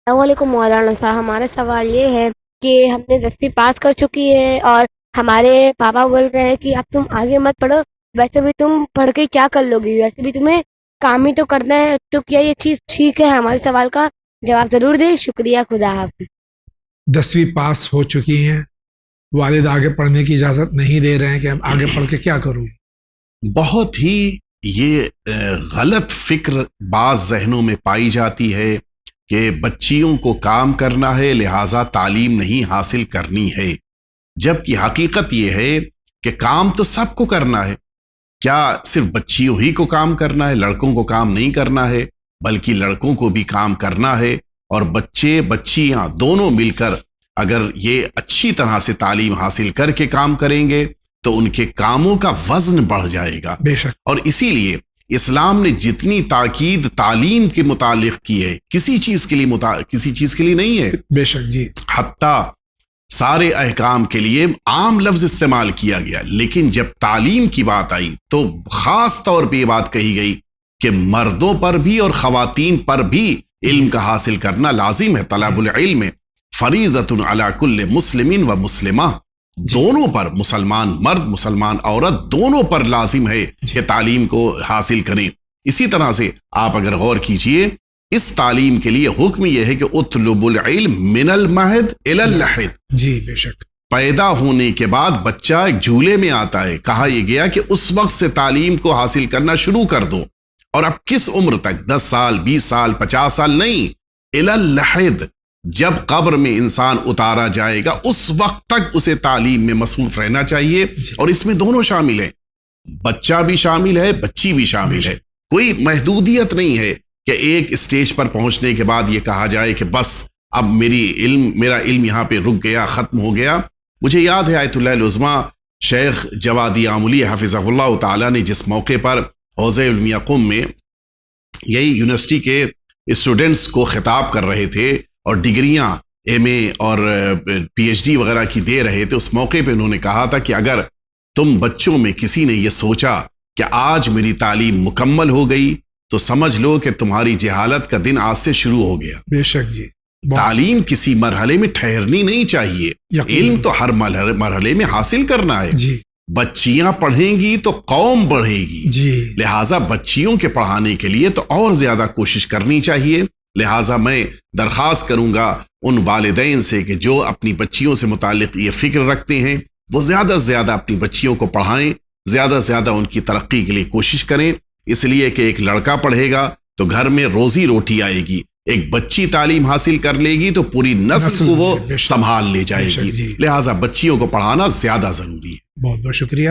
السلام علیکم مولانا صاحب، ہمارا سوال یہ ہے کہ ہم نے 10ویں پاس کر چکی ہے اور ہمارے پاپا بول رہے ہیں کہ اب تم آگے مت پڑھو، ویسے بھی تم پڑھ کے کیا کر لو گی، ویسے بھی تمہیں کام ہی تو کرنا ہے، تو کیا یہ چیز ٹھیک ہے؟ ہمارے سوال کا جواب ضرور دیں، شکریہ، خدا حافظ۔ 10ویں پاس ہو چکی ہیں، والد آگے پڑھنے کی اجازت نہیں دے رہے ہیں کہ ہم آگے پڑھ کے کیا کروں؟ بہت ہی یہ غلط فکر بعض ذہنوں میں پائی جاتی ہے کہ بچیوں کو کام کرنا ہے لہٰذا تعلیم نہیں حاصل کرنی ہے، جبکہ حقیقت یہ ہے کہ کام تو سب کو کرنا ہے۔ کیا صرف بچیوں ہی کو کام کرنا ہے، لڑکوں کو کام نہیں کرنا ہے؟ بلکہ لڑکوں کو بھی کام کرنا ہے، اور بچے بچیاں دونوں مل کر اگر یہ اچھی طرح سے تعلیم حاصل کر کے کام کریں گے تو ان کے کاموں کا وزن بڑھ جائے گا۔ بے شک، اور اسی لیے اسلام نے جتنی تاکید تعلیم کے متعلق کی ہے، کسی چیز کے لیے نہیں ہے، بے شک جی، حتیٰ سارے احکام کے لیے عام لفظ استعمال کیا گیا، لیکن جب تعلیم کی بات آئی تو خاص طور پہ یہ بات کہی گئی کہ مردوں پر بھی اور خواتین پر بھی علم کا حاصل کرنا لازم ہے۔ طلب العلم فریضۃ علی کل مسلم و مسلمہ، دونوں پر، مسلمان مرد مسلمان عورت دونوں پر لازم ہے کہ تعلیم کو حاصل کریں۔ اسی طرح سے آپ اگر غور کیجئے، اس تعلیم کے لیے حکم یہ ہے کہ اطلب العلم من المہد الی اللحد، جی بے شک، پیدا ہونے کے بعد بچہ ایک جھولے میں آتا ہے، کہا یہ گیا کہ اس وقت سے تعلیم کو حاصل کرنا شروع کر دو، اور اب کس عمر تک؟ 10 سال 20 سال 50 سال نہیں، الی اللحد، جب قبر میں انسان اتارا جائے گا اس وقت تک اسے تعلیم میں مصروف رہنا چاہیے، اور اس میں دونوں شامل ہیں، بچہ بھی شامل ہے، بچی بھی شامل ہے، کوئی محدودیت نہیں ہے کہ ایک اسٹیج پر پہنچنے کے بعد یہ کہا جائے کہ بس اب میرا علم یہاں پہ رک گیا، ختم ہو گیا۔ مجھے یاد ہے آیت اللہ العظمیٰ شیخ جوادی آملی حفظہ اللہ تعالیٰ نے جس موقع پر حوزہ علمیہ قم میں یہی یونیورسٹی کے اسٹوڈنٹس کو خطاب کر رہے تھے اور ڈگریاں ایم اے اور پی ایچ ڈی وغیرہ کی دے رہے تھے، اس موقع پہ انہوں نے کہا تھا کہ اگر تم بچوں میں کسی نے یہ سوچا کہ آج میری تعلیم مکمل ہو گئی تو سمجھ لو کہ تمہاری جہالت کا دن آج سے شروع ہو گیا۔ بے شک جی، تعلیم کسی مرحلے میں ٹھہرنی نہیں چاہیے، علم تو ہر مرحلے میں حاصل کرنا ہے۔ جی، بچیاں پڑھیں گی تو قوم بڑھے گی، جی، لہٰذا بچیوں کے پڑھانے کے لیے تو اور زیادہ کوشش کرنی چاہیے۔ لہٰذا میں درخواست کروں گا ان والدین سے کہ جو اپنی بچیوں سے متعلق یہ فکر رکھتے ہیں وہ زیادہ سے زیادہ اپنی بچیوں کو پڑھائیں، زیادہ سے زیادہ ان کی ترقی کے لیے کوشش کریں، اس لیے کہ ایک لڑکا پڑھے گا تو گھر میں روزی روٹی آئے گی، ایک بچی تعلیم حاصل کر لے گی تو پوری نسل کو وہ سنبھال لے جائے گی، لہٰذا بچیوں کو پڑھانا زیادہ ضروری ہے۔ بہت بہت شکریہ۔